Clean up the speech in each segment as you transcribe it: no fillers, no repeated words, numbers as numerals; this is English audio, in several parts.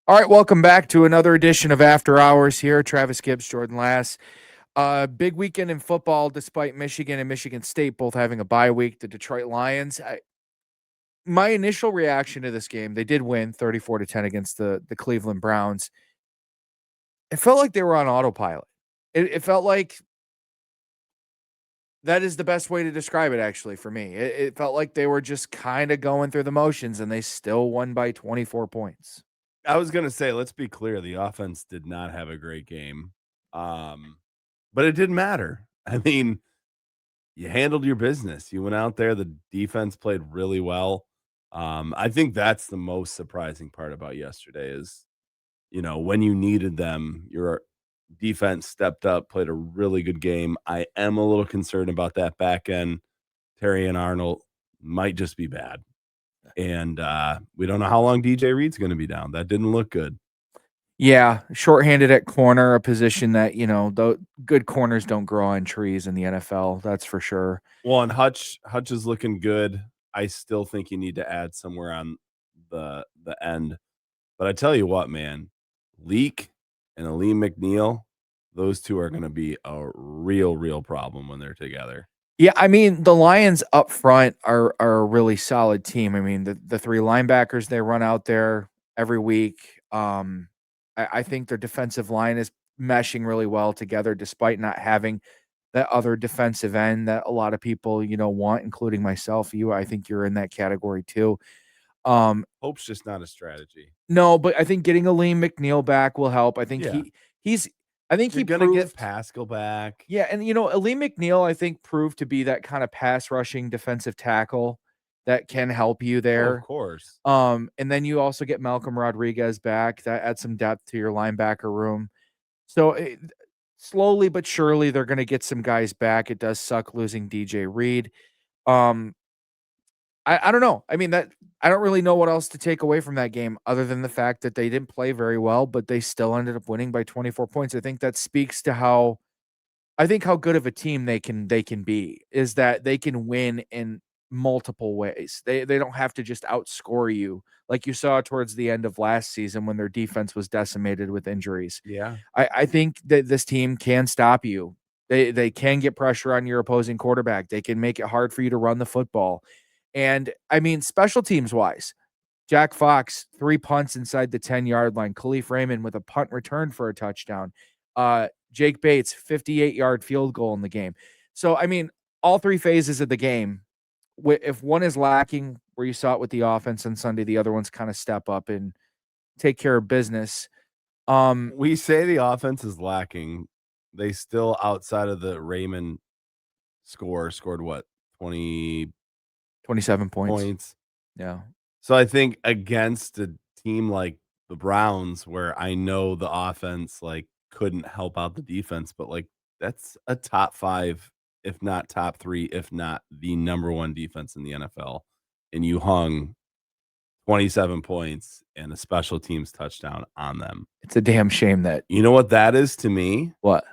All right, welcome back to another edition of After Hours here. Travis Gibbs, Jordan Lass. Big weekend in football, despite Michigan and Michigan State both having a bye week. The Detroit Lions. My initial reaction to this game, they did win 34-10 against the Cleveland Browns. It felt like they were on autopilot. It felt like that is the best way to describe it, actually, for me. It felt like they were just kind of going through the motions, and they still won by 24 points. I was gonna say, let's be clear, the offense did not have a great game. But it didn't matter. I mean, you handled your business. You went out there, the defense played really well. I think that's the most surprising part about yesterday is, when you needed them, your defense stepped up, played a really good game. I am a little concerned about that back end. Terry and Arnold might just be bad. And we don't know how long DJ Reed's going to be down. That didn't look good. Yeah, shorthanded at corner, a position that, the good corners don't grow on trees in the NFL, that's for sure. Well, and Hutch is looking good. I still think you need to add somewhere on the end. But I tell you what, man, Leak and Aleem McNeil, those two are gonna be a real problem when they're together. Yeah, I mean, the Lions up front are a really solid team. I mean, the 3 linebackers they run out there every week. I think their defensive line is meshing really well together despite not having that other defensive end that a lot of people, want, including myself. I think you're in that category too. Um, Hope's just not a strategy. no, but I think getting Aleem McNeil back will help. I think Yeah. he's I think You're he gonna get proved. Pascal back. Yeah, and Aleem McNeil, I think, proved to be that kind of pass rushing defensive tackle that can help you Oh, of there. course. And then you also get Malcolm Rodriguez back. That adds some depth to your linebacker room. So slowly but surely, they're going to get some guys back. It does suck losing DJ Reed. Um, I don't know. I mean, that I don't really know what else to take away from that game other than the fact that they didn't play very well, but they still ended up winning by 24 points. I think that speaks to how good of a team they can be is that they can win in multiple ways. They don't have to just outscore you like you saw towards the end of last season when their defense was decimated with injuries. Yeah. I think that this team can stop you. They can get pressure on your opposing quarterback. They can make it hard for you to run the football. And I mean, special teams wise, Jack Fox, 3 punts inside the 10-yard line. Khalif Raymond with a punt return for a touchdown. Jake Bates, 58-yard field goal in the game. So, I mean, all 3 phases of the game, if one is lacking, where you saw it with the offense on Sunday, the other ones kind of step up and take care of business. We say the offense is lacking. They still, outside of the Raymond scored what, 20 27 points. points? Yeah. So I think against a team like the Browns, where I know the offense couldn't help out the defense, but that's a top 5, if not top 3, if not the number 1 defense in the NFL. And you hung 27 points and a special teams touchdown on them. It's a damn shame that You know what that is to me? what?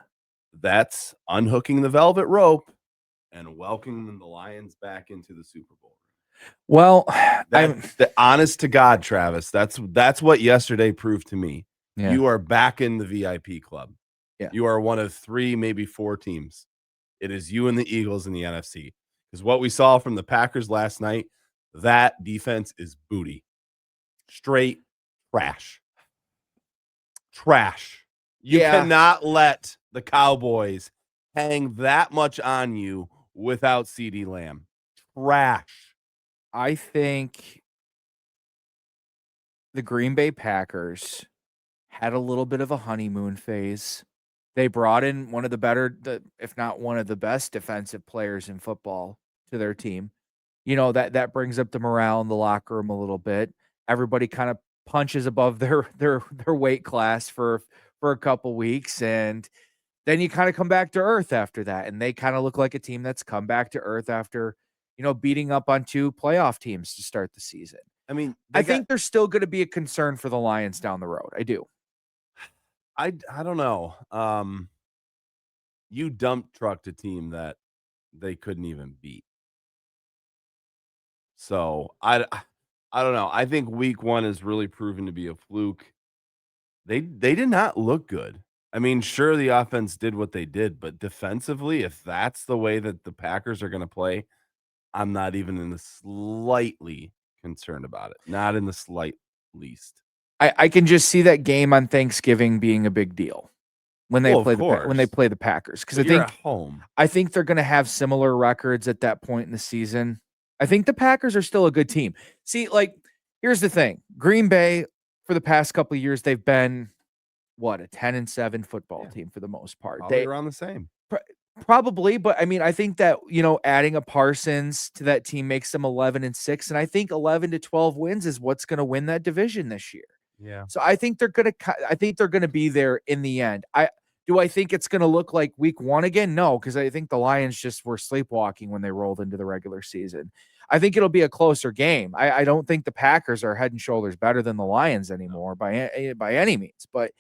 That's unhooking the velvet rope and welcoming the Lions back into the Super Bowl. Well, I'm That's the honest to God, Travis. That's what yesterday proved to me. yeah. You are back in the VIP club. Yeah. You are one of 3, maybe 4 teams. It is you and the Eagles in the NFC. Because what we saw from the Packers last night, that defense is booty. Straight trash. Trash. You Yeah. cannot let the Cowboys hang that much on you without CeeDee Lamb. Trash. I think the Green Bay Packers had a little bit of a honeymoon phase. They brought in one of the better, if not one of the best defensive players in football to their team. That brings up the morale in the locker room a little bit. Everybody kind of punches above their weight class for a couple weeks, and then you kind of come back to earth after that. And they kind of look like a team that's come back to earth after, beating up on 2 playoff teams to start the season. I mean, I think there's still going to be a concern for the Lions down the road. I do. I don't know. You dump trucked a team that they couldn't even beat. So I don't know. I think week 1 is really proven to be a fluke. They did not look good. I mean, sure, the offense did what they did, but defensively, if that's the way that the Packers are gonna play, I'm not even in the slightly concerned about it. Not in the slight least. I can just see that game on Thanksgiving being a big deal when they Well, of play course, the Packers, because but you're at home. I think they're gonna have similar records at that point in the season. I think the Packers are still a good team. See, like, here's the thing. Green Bay, for the past couple of years, they've been what, a 10-7 football Yeah, team for the most part. probably around the same. Pr Probably, but I mean, I think that, adding a Parsons to that team makes them 11-6, and I think 11 to 12 wins is what's gonna win that division this year. Yeah. So I think they're gonna be there in the end. I think it's gonna look like week 1 again? No, because I think the Lions just were sleepwalking when they rolled into the regular season. I think it'll be a closer game. I don't think the Packers are head and shoulders better than the Lions anymore by any means, but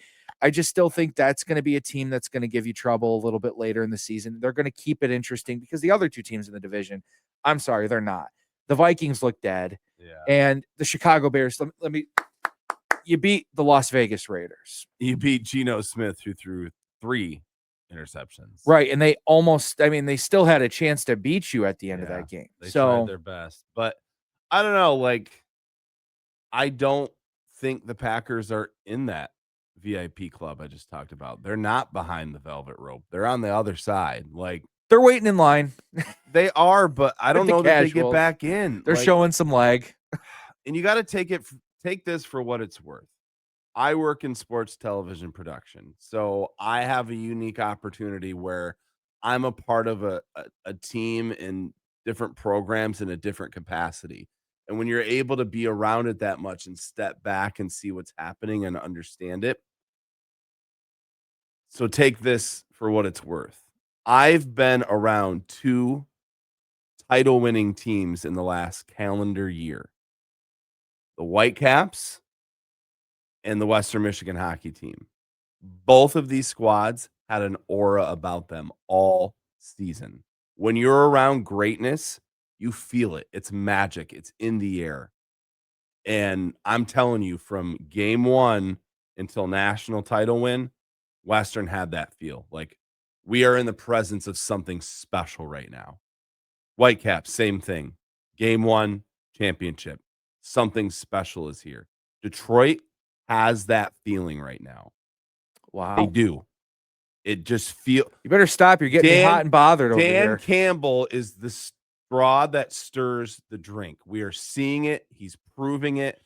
I just still think that's gonna be a team that's gonna give you trouble a little bit later in the season. They're gonna keep it interesting because the other 2 teams in the division, I'm sorry, they're not. The Vikings look dead, Yeah. and the Chicago Bears, you beat the Las Vegas Raiders. You beat Geno Smith, who threw 3 interceptions. Right, and they still had a chance to beat you at the end of that game. They tried So, their best, but I don't know, like, I don't think the Packers are in that VIP club I just talked about. They're not behind the velvet rope. They're on the other side. Like, they're waiting in line. they are, but I don't The know that they get casuals. back in. They're Like, showing some leg. and you gotta take this for what it's worth. I work in sports television production, so I have a unique opportunity where I'm a part of a team in different programs in a different capacity. And when you're able to be around it that much and step back and see what's happening and understand it, so take this for what it's worth. I've been around 2 title winning teams in the last calendar year. The Whitecaps and the Western Michigan hockey team. Both of these squads had an aura about them all season. When you're around greatness, you feel it. It's magic. It's in the air. And I'm telling you, from game 1 until national title win, Western had that feel. Like, we are in the presence of something special right now. Whitecaps, same thing. Game 1, championship. Something special is here. Detroit has that feeling right now. They Wow. do. It just feel You better stop. You're getting me hot and bothered over Dan here. Campbell is the straw that stirs the drink. We are seeing it. He's proving it.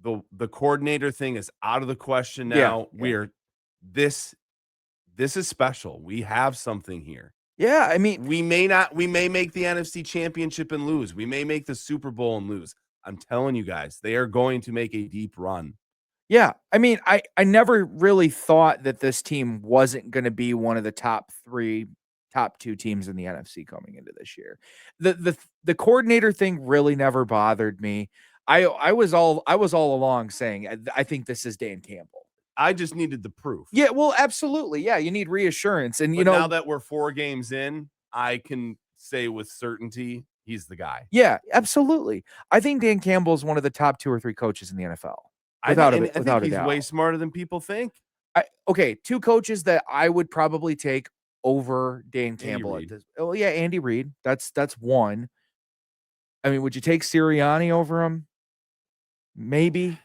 The coordinator thing is out of the question now. Yeah. We are this is special. We have something here. Yeah, I mean, We may make the NFC championship and lose. We may make the Super Bowl and lose. I'm telling you guys, they are going to make a deep run. yeah. I mean, I never really thought that this team wasn't gonna be one of the top 2 teams in the NFC coming into this year. The coordinator thing really never bothered me. I was all along saying, I think this is Dan Campbell. I just needed the proof. Yeah, well, absolutely. Yeah, you need reassurance, and, But now that we're 4 games in, I can say with certainty he's the guy. yeah, absolutely. I think Dan Campbell is one of the top 2 or 3 coaches in the NFL, I think without a he's doubt. way smarter than people think. Okay, 2 coaches that I would probably take over Dan Campbell at Reid. this. Oh, yeah, Andy Reid. That's one. I mean, would you take Sirianni over him? Maybe.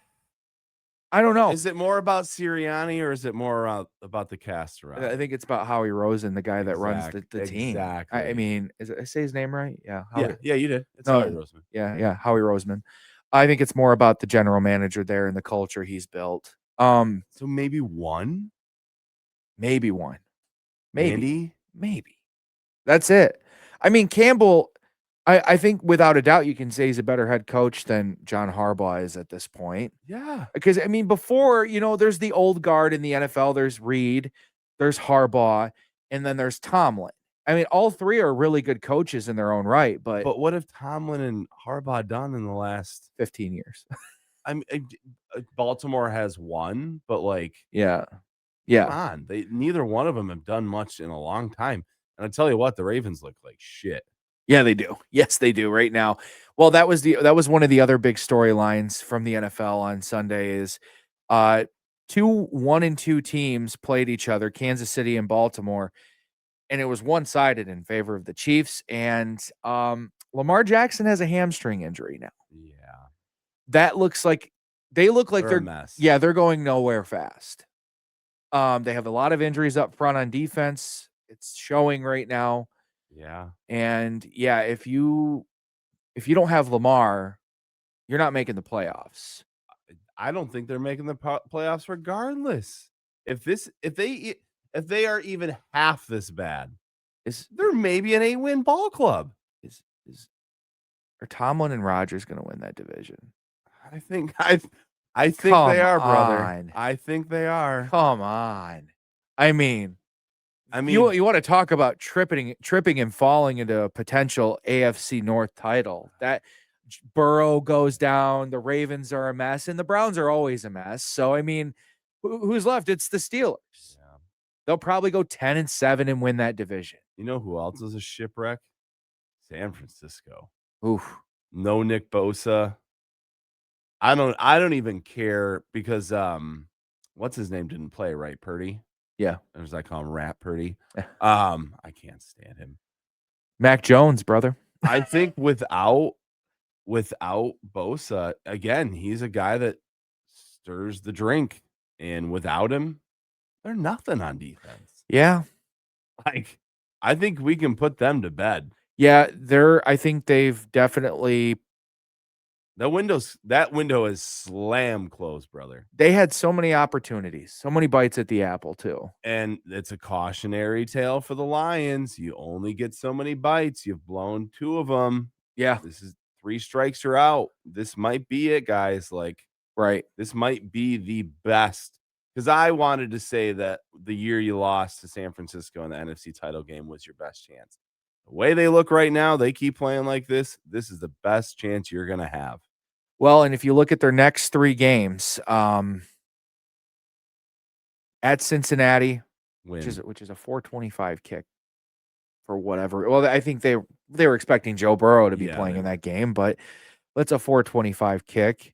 I don't know. Is it more about Sirianni or is it more about the cast around? I think it's about Howie Rosen, the guy that runs the team. I Exactly. mean, I say his name right? Yeah, Howie. Yeah, you did. It's No, Howie Roseman. Yeah, Howie Roseman. I think it's more about the general manager there and the culture he's built. So maybe one? Maybe one. Maybe. Andy? Maybe. That's it. I mean, Campbell, I think without a doubt you can say he's a better head coach than John Harbaugh is at this point. Yeah. Because I mean, before, there's the old guard in the NFL. There's Reid, there's Harbaugh, and then there's Tomlin. I mean, all 3 are really good coaches in their own right, but But what have Tomlin and Harbaugh done in the last 15 years. I mean, Baltimore has won, but like, Yeah. come Yeah. on, neither one of them have done much in a long time. And I tell you what, the Ravens look like shit. Yeah, they do. Yes, they do right now. Well, that was one of the other big storylines from the NFL on Sunday is 2 1-2 teams played each other, Kansas City and Baltimore, and it was one-sided in favor of the Chiefs, and, Lamar Jackson has a hamstring injury now. Yeah. That looks like they look like They're a mess. yeah, they're going nowhere fast. They have a lot of injuries up front on defense. It's showing right now, Yeah. and, yeah, if you don't have Lamar, you're not making the playoffs. I don't think they're making the playoffs regardless. If they are even half this bad, Is they're maybe an 8-win ball club. is are Tomlin and Rodgers gonna win that division? I think I think they Come are, brother. on. I think they are. Come on. I mean, I mean, you wanna talk about tripping and falling into a potential AFC North title. That Burrow goes down, the Ravens are a mess, and the Browns are always a mess. So, I mean, who's left? It's the Steelers. yeah. They'll probably go 10-7 and win that division. You know who else is a shipwreck? San Francisco. Oof. No Nick Bosa. I don't even care because what's his name didn't play, right? Purdy. Yeah. Or as I call him, Rat Purdy. I can't stand him. Mac Jones, brother. I think without Bosa, again, he's a guy that stirs the drink. And without him, they're nothing on defense. Yeah. Like, I think we can put them to bed. Yeah, I think they've definitely That window is slam closed, brother. they had so many opportunities, so many bites at the apple too. And it's a cautionary tale for the Lions. You only get so many bites. You've blown 2 of them. Yeah. This is 3 strikes are out. This might be it, guys. Like, Right. this might be the best. Because I wanted to say that the year you lost to San Francisco in the NFC title game was your best chance. The way they look right now, they keep playing like this. This is the best chance you're going to have. Well, and if you look at their next 3 games, at Cincinnati, Win. which is a 425 kick for whatever. Well, I think they were expecting Joe Burrow to be playing in that game, but that's a 425 kick.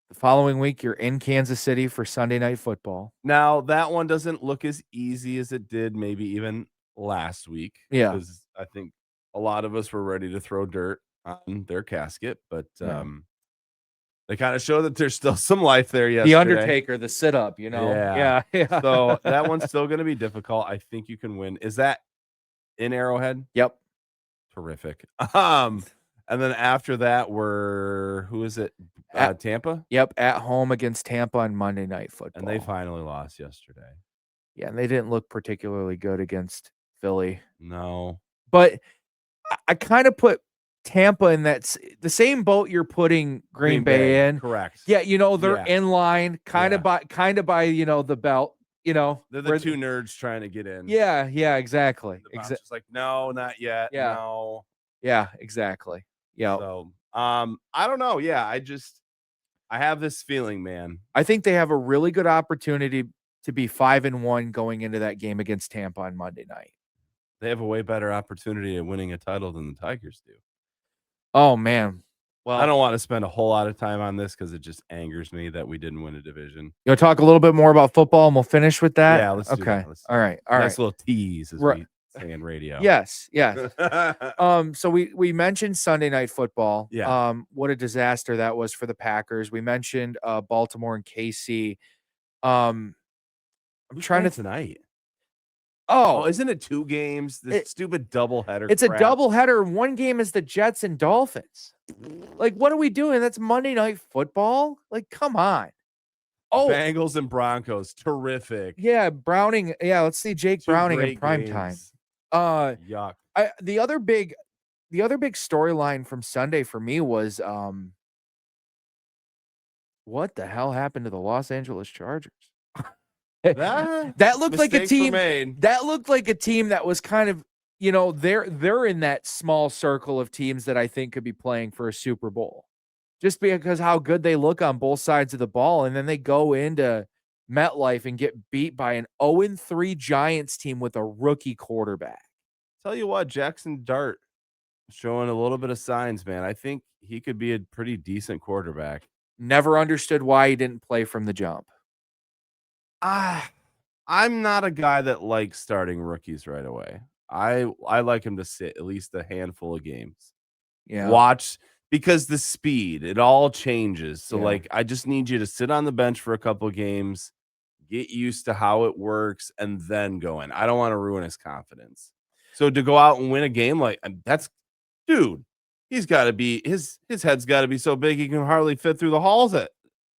The following week, you're in Kansas City for Sunday Night Football. Now, that one doesn't look as easy as it did maybe even last week. Yeah. Because I think a lot of us were ready to throw dirt on their casket, but they kind of show that there's still some life there yesterday. The Undertaker, the sit-up, you know? Yeah. Yeah. So that one's still going to be difficult. I think you can win. Is that in Arrowhead? Yep. Terrific. And then after that, who is it? Tampa? Yep, at home against Tampa on Monday Night Football. And they finally lost yesterday. Yeah, and they didn't look particularly good against Philly. No. But I kind of put Tampa in the same boat you're putting Green Bay in. Correct. Yeah, they're in line, kind of by the belt. They're the 2 nerds trying to get in. Yeah, exactly. Exactly. Like, no, not yet. Yeah. No. Yeah, exactly. Yeah. So, I don't know. Yeah, I have this feeling, man. I think they have a really good opportunity to be 5-1 going into that game against Tampa on Monday night. They have a way better opportunity at winning a title than the Tigers do. Oh, man. Well, I don't want to spend a whole lot of time on this because it just angers me that we didn't win a division. You want to talk a little bit more about football and we'll finish with that? Yeah, let's do that. All right. Nice little tease as we say in radio. Yes. So we mentioned Sunday Night Football. Yeah. What a disaster that was for the Packers. We mentioned Baltimore and KC. I'm trying to tonight. Oh, isn't it 2 games? This stupid doubleheader. It's crap. A doubleheader. One game is the Jets and Dolphins. Like, what are we doing? That's Monday Night Football. Like, come on. Oh, Bengals and Broncos. Terrific. Yeah, Browning. Yeah, let's see Jake Browning in prime time. Yuck. The other big storyline from Sunday for me was what the hell happened to the Los Angeles Chargers? That looked like a team. That looked like a team that was kind of, they're in that small circle of teams that I think could be playing for a Super Bowl, just because how good they look on both sides of the ball, and then they go into MetLife and get beat by an 0-3 Giants team with a rookie quarterback. Tell you what, Jackson Dart showing a little bit of signs, man. I think he could be a pretty decent quarterback. Never understood why he didn't play from the jump. I'm not a guy that likes starting rookies right away. I like him to sit at least a handful of games. Yeah. Watch because the speed, it all changes. So, Yeah. like, I just need you to sit on the bench for a couple of games, get used to how it works, and then go in. I don't wanna ruin his confidence. So, to go out and win a game like that's dude, he's gotta be his head's gotta be so big he can hardly fit through the halls at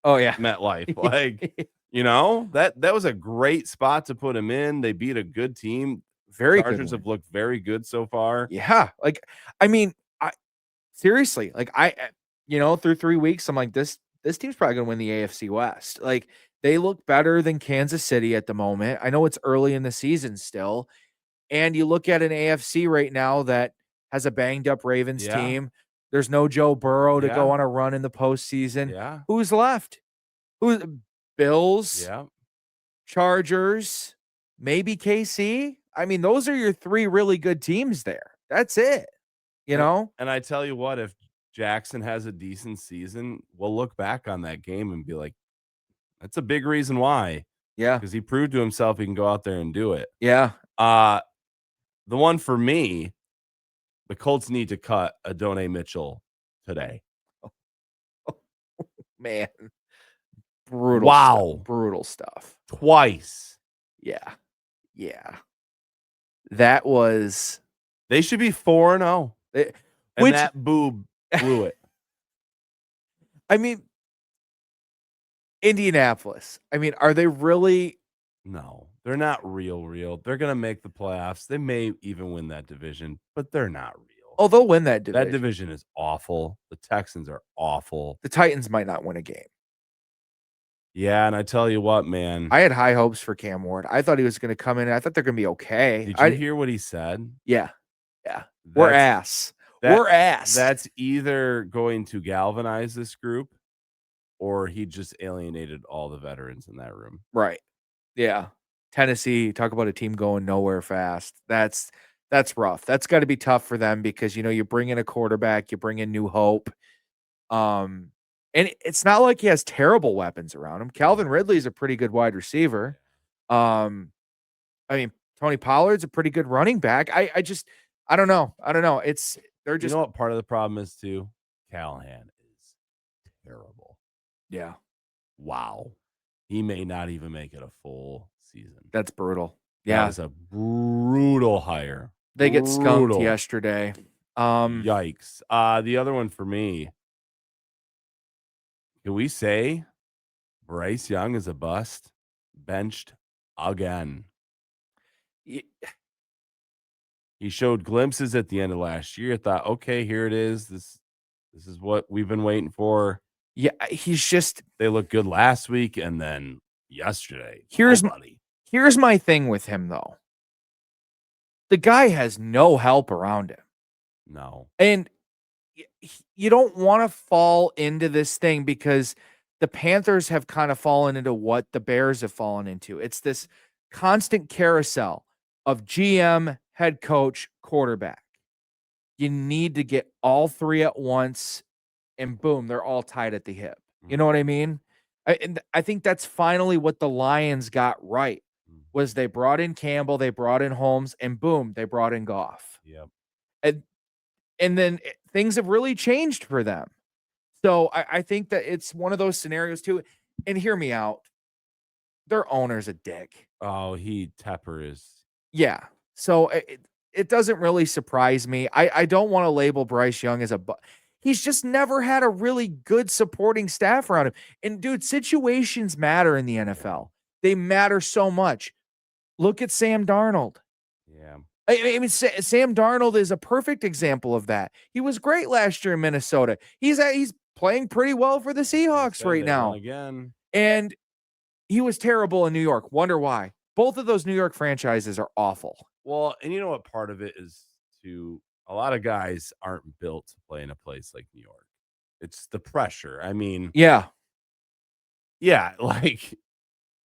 Oh, yeah. MetLife. Like, that was a great spot to put him in. They beat a good team. Very good Chargers win. have looked very good so far. Yeah, like, I mean, I seriously, like, through 3 weeks, I'm like, this team's probably gonna win the AFC West. Like, they look better than Kansas City at the moment. I know it's early in the season still, and you look at an AFC right now that has a banged up Ravens Yeah, team. There's no Joe Burrow to go yeah, on a run in the postseason. yeah, Who's left? Who Bills, yeah. Chargers, maybe KC? I mean, those are your 3 really good teams there. That's it, you And know? and I tell you what, if Jackson has a decent season, we'll look back on that game and be like, "That's a big reason why, Yeah. because he proved to himself he can go out there and do it." Yeah. Uh, the one for me, the Colts need to cut Adonai Mitchell today. Man, brutal stuff, Wow, brutal stuff. twice. Yeah. Yeah. That was They should be 4-0, eh, and which that boob blew it. I mean, Indianapolis. I mean, are they really No, they're not real. They're gonna make the playoffs. They may even win that division, but they're not real. oh, they'll win that That division. division is awful. The Texans are awful. The Titans might not win a game. Yeah, and I tell you what, man. I had high hopes for Cam Ward. I thought he was gonna come in, I thought they're gonna be okay. Did you hear what he said? Yeah. Yeah. We're That's ass. that We're ass. that's either going to galvanize this group or he just alienated all the veterans in that room. Right. Yeah. Tennessee, talk about a team going nowhere fast. That's rough. That's gotta be tough for them because, you bring in a quarterback, you bring in new hope. Um, and it's not like he has terrible weapons around him. Calvin Ridley is a pretty good wide receiver. Um, I mean, Tony Pollard's a pretty good running back. I don't know. I don't know. They're You just know what part of the problem is too? Callahan is terrible. yeah, Wow. He may not even make it a full season. that's brutal. That Yeah. is a brutal hire. They get skunked Brutal. yesterday. Yikes. The other one for me, can we say Bryce Young is a bust? Benched again. y- He showed glimpses at the end of last year. I thought, okay, here it is. This is what we've been waiting for. yeah, he's just They looked good last week, and then yesterday, here's m- nobody. here's my thing with him though. The guy has no help around him. No. And you don't want to fall into this thing because the Panthers have kind of fallen into what the Bears have fallen into. It's this constant carousel of GM, head coach, quarterback. You need to get all 3 at once and boom, they're all tied at the hip. You know what I mean? And I think that's finally what the Lions got right was they brought in Campbell, they brought in Holmes, and boom, they brought in Goff. Yep. And then things have really changed for them. So I think that it's one of those scenarios too. And hear me out. Their owner's a dick. Oh, Tepper is. Yeah. So it doesn't really surprise me. I don't want to label Bryce Young as he's just never had a really good supporting staff around him. And dude, situations matter in the NFL. They matter so much. Look at Sam Darnold. Yeah. I mean, Sam Darnold is a perfect example of that. He was great last year in Minnesota. He's playing pretty well for the Seahawks right They won now. again. And he was terrible in New York. Wonder why. Both of those New York franchises are awful. Well, and you know what part of it is a lot of guys aren't built to play in a place like New York. It's the pressure. I mean, Yeah. yeah, like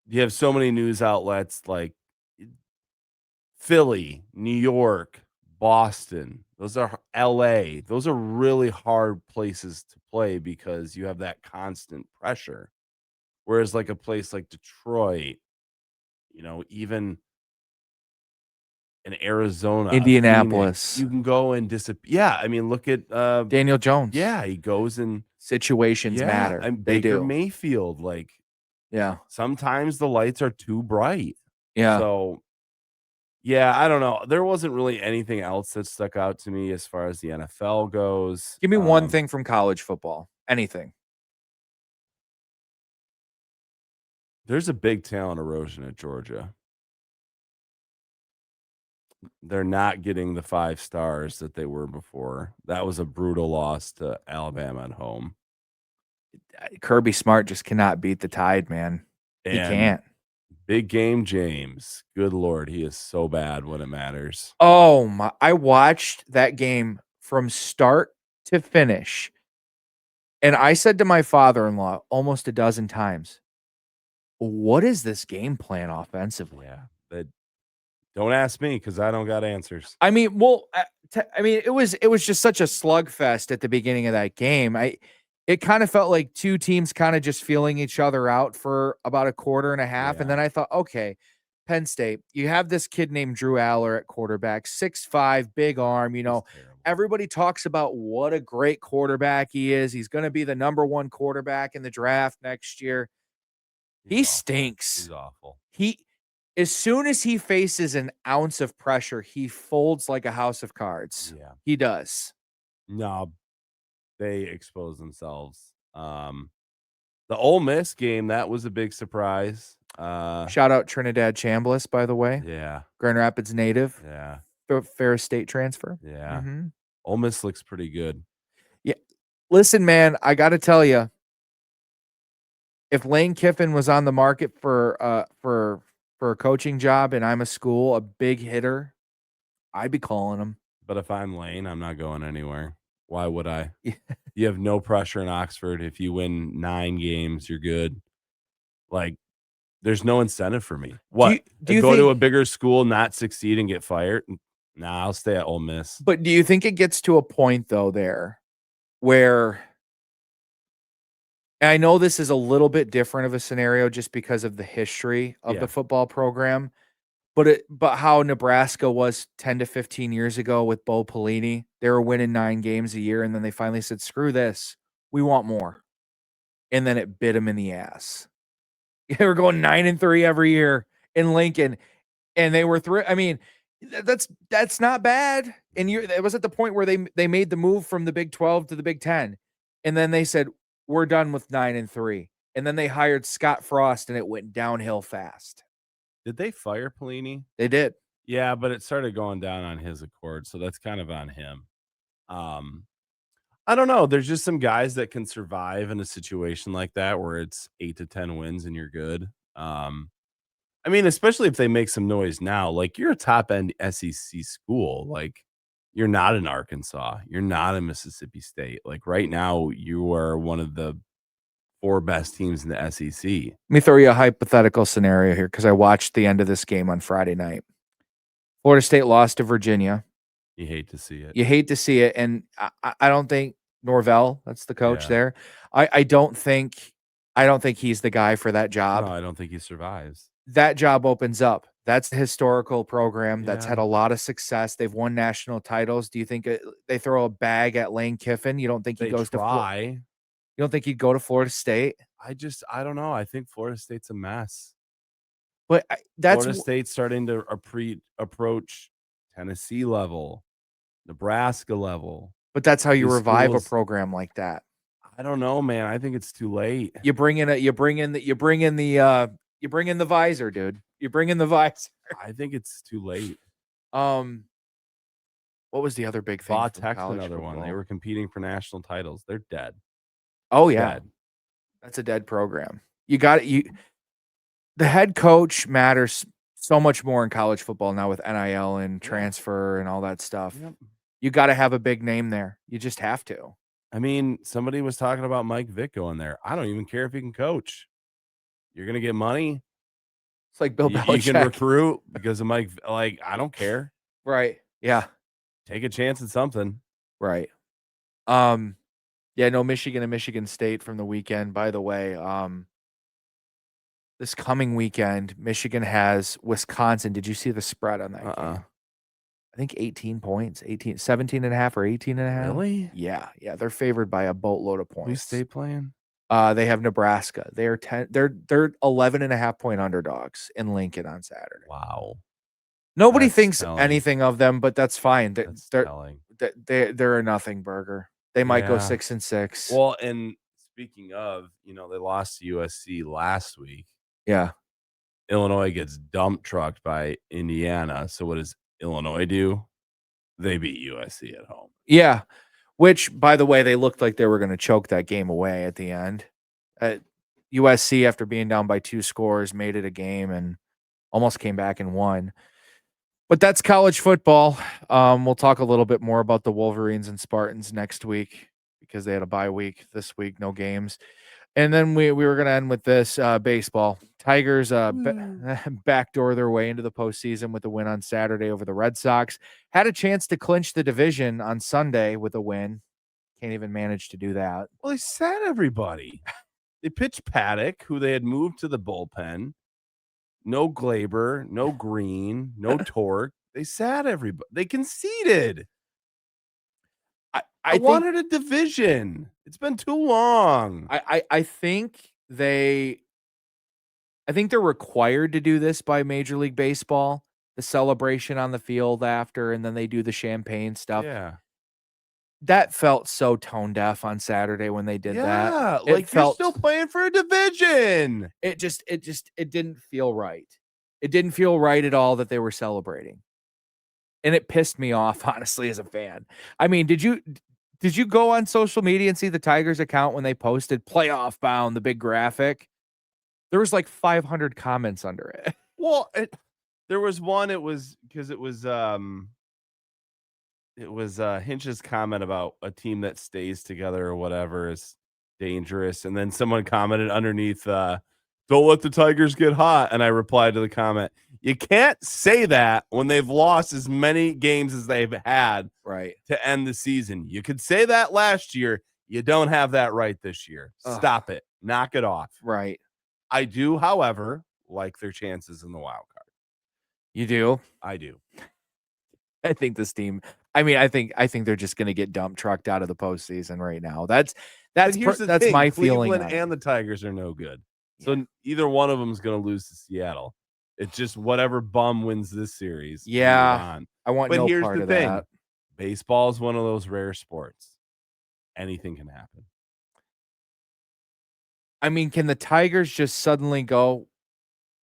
you have so many news outlets like Philly, New York, Boston. Those are LA. Those are really hard places to play because you have that constant pressure. Whereas like a place like Detroit even in Arizona, a Phoenix, Indianapolis, you can go and yeah, I mean, look at, Daniel Jones. yeah, he goes and Situations yeah, matter. and They Baker do. Mayfield, like, Yeah. sometimes the lights are too bright. Yeah. So, yeah, I don't know. There wasn't really anything else that stuck out to me as far as the NFL goes. Give me one thing from college football. Anything. There's a big talent erosion at Georgia. They're not getting the 5 stars that they were before. That was a brutal loss to Alabama at home. Kirby Smart just cannot beat the Tide, man. He And can't. big game James, good lord, he is so bad when it matters. Oh my, I watched that game from start to finish. And I said to my father-in-law almost a dozen times, "What is this game plan offensively?" Yeah, that don't ask me because I don't got answers. I mean, well, I mean, it was just such a slugfest at the beginning of that game. It kind of felt like two teams kind of just feeling each other out for about a quarter and a half, and Yeah, then I thought, okay, Penn State, you have this kid named Drew Aller at quarterback, 6'5", big arm. he's terrible. Everybody talks about what a great quarterback he is. He's going to be the number one quarterback in the draft next year. He's He awful. stinks. He's awful. He As soon as he faces an ounce of pressure, he folds like a house of cards. Yeah. He does. No, they expose themselves. The Ole Miss game, that was a big surprise. Shout out Trinidad Chambliss, by the way, Yeah, Grand Rapids native, yeah, Ferris State transfer. yeah. Mhm. Ole Miss looks pretty good. Yeah. Listen, man, I got to tell you, if Lane Kiffin was on the market for a coaching job and I'm a school, a big hitter, I'd be calling him. But if I'm Lane, I'm not going anywhere. Why would I? You have no pressure in Oxford. If you win 9 games, you're good. Like, there's no incentive for me. Do What? you do you Go to think a bigger school, not succeed, and get fired? Nah, I'll stay at Ole Miss. but do you think it gets to a point though there where and I know this is a little bit different of a scenario just because of the history of Yeah. the football program, but how Nebraska was 10 to 15 years ago with Bo Pelini. They were winning 9 games a year, and then they finally said, "Screw this. We want more." And then it bit them in the ass. They were going 9-3 every year in Lincoln, and they were I mean, that's not bad. And it was at the point where they made the move from the Big 12 to the Big 10. And then they said, "We're done with 9-3." And then they hired Scott Frost and it went downhill fast. Did they fire Pelini? They did. Yeah, but it started going down on his accord, so that's kind of on him. Um, I don't know. There's just some guys that can survive in a situation like that where it's 8 to 10 wins and you're good. I mean, especially if they make some noise now, like you're a top end SEC school, like you're not in Arkansas, you're not in Mississippi State. Like right now, you are one of the 4 best teams in the SEC. Let me throw you a hypothetical scenario here because I watched the end of this game on Friday night. Florida State lost to Virginia. You hate to see it. You hate to see it, and I don't think Norvell, that's the coach Yeah. there. I don't think he's the guy for that No, job. I don't think he survives. That job opens up. That's the historical program that's had Yeah. a lot of success. They've won national titles. Do you think they throw a bag at Lane Kiffin? You don't think he They goes to try. you don't think he'd go to Florida State? I don't know. I think Florida State's a mess. But Florida State's starting to approach Tennessee level, Nebraska level. but that's how you These revive a schools, program like that. I don't know, man. I think it's too late. You bring in the visor, dude. You bring in the visor. I think it's too late. Um, what was the other big thing Va from Tech's college another one. They football? were competing for national titles. They're dead. Oh yeah, Dead. that's a dead program. The head coach matters so much more in college football now with NIL and Yeah. transfer and all that stuff. Yep. You got to have a big name there. You just have to. I mean, somebody was talking about Mike Vick going there. I don't even care if he can coach. You're gonna get money. It's like Bill You can Belichick, recruit because of Mike. Like, I don't care. right? Yeah, Take a chance at something. right. Yeah, no, Michigan and Michigan State from the weekend. By the way, this coming weekend, Michigan has Wisconsin. Did you see the spread on that game? I think 18 points, 17.5 or 18.5. Really? Yeah. They're favored by a boatload of points. Who's State playing? They have Nebraska. They're 11.5 point underdogs in Lincoln on Saturday. Wow. Nobody That's thinks telling. anything of them, but that's fine. That's They're telling. they're a nothing burger. They might go Yeah. 6-6. Well, and speaking of, they lost to USC last week. Yeah. Illinois gets dump trucked by Indiana. So what does Illinois do? They beat USC at home. Yeah. Which, by the way, they looked like they were going to choke that game away at the end. USC, after being down by 2 scores, made it a game and almost came back and won. But that's college football. We'll talk a little bit more about the Wolverines and Spartans next week because they had a bye week this week, no games. And then we were going to end with this baseball. Tigers backdoor their way into the postseason with a win on Saturday over the Red Sox. Had a chance to clinch the division on Sunday with a win. Can't even manage to do that. Well, they sat everybody. They pitched Paddock, who they had moved to the bullpen. No Glaber, no Green, no Torque. They sat everybody. They conceded. I wanted a division. It's been too long. I think they're required to do this by Major League Baseball. The celebration on the field after, and then they do the champagne stuff. Yeah. That felt so tone deaf on Saturday when they did that. Yeah, like you're still playing for a division. It didn't feel right. It didn't feel right at all that they were celebrating. And it pissed me off, honestly, as a fan. I mean, did you go on social media and see the Tigers account when they posted playoff bound, the big graphic? There was like 500 comments under it. Well, there was one, it was Hinch's comment about a team that stays together or whatever is dangerous. And then someone commented underneath, don't let the Tigers get hot. And I replied to the comment, you can't say that when they've lost as many games as they've had to end the season. You could say that last year. You don't have that right this year. Stop it. Knock it off. Right. I do, however, like their chances in the wild card. You do? I do. I think this team. I mean, I think they're just going to get dump trucked out of the postseason right now. That's thing. my Cleveland feeling. And the Tigers are no good, so either one of them is going to lose to Seattle. It's just whatever bum wins this series. Yeah, I want but no here's part the of thing. that. Baseball is one of those rare sports. Anything can happen. I mean, can the Tigers just suddenly go?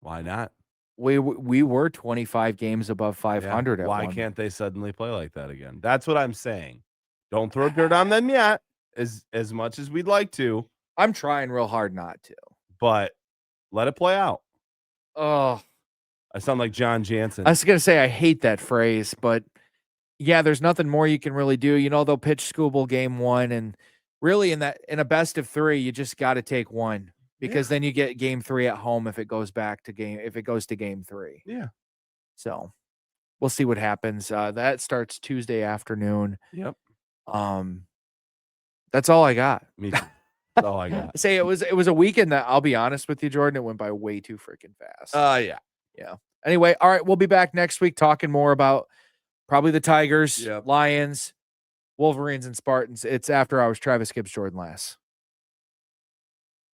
Why not? We were 25 games above 500. Yeah. Why can't they suddenly play like that again? That's what I'm saying. Don't throw dirt on them yet, as much as we'd like to. I'm trying real hard not to. But let it play out. Oh, I sound like John Jansen. I was going to say I hate that phrase, but yeah, there's nothing more you can really do. They'll pitch Scooball game 1, and really in a best of 3, you just got to take one. Because then you get game 3 at home if it goes to game 3. Yeah. So we'll see what happens. That starts Tuesday afternoon. Yep. That's all I got. Me too. That's all I got. Say it was a weekend that, I'll be honest with you, Jordan, it went by way too freaking fast. Yeah. Yeah. Anyway, all right, we'll be back next week talking more about probably the Tigers, Lions, Wolverines, and Spartans. It's After Hours. Travis Gibbs Jordan Lass.